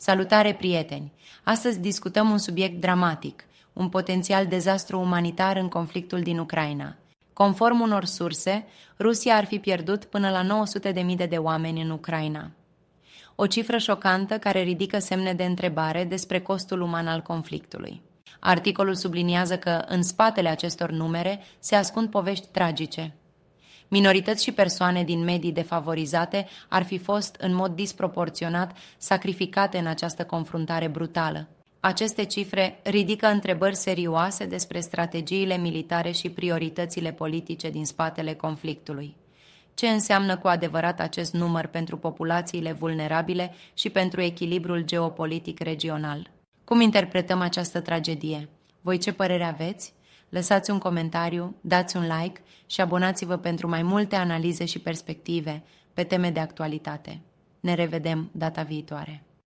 Salutare, prieteni! Astăzi discutăm un subiect dramatic, un potențial dezastru umanitar în conflictul din Ucraina. Conform unor surse, Rusia ar fi pierdut până la 900.000 de oameni în Ucraina. O cifră șocantă care ridică semne de întrebare despre costul uman al conflictului. Articolul subliniază că în spatele acestor numere se ascund povești tragice. Minorități și persoane din medii defavorizate ar fi fost în mod disproporționat sacrificate în această confruntare brutală. Aceste cifre ridică întrebări serioase despre strategiile militare și prioritățile politice din spatele conflictului. Ce înseamnă cu adevărat acest număr pentru populațiile vulnerabile și pentru echilibrul geopolitic regional? Cum interpretăm această tragedie? Voi ce părere aveți? Lăsați un comentariu, dați un like și abonați-vă pentru mai multe analize și perspective pe teme de actualitate. Ne revedem data viitoare!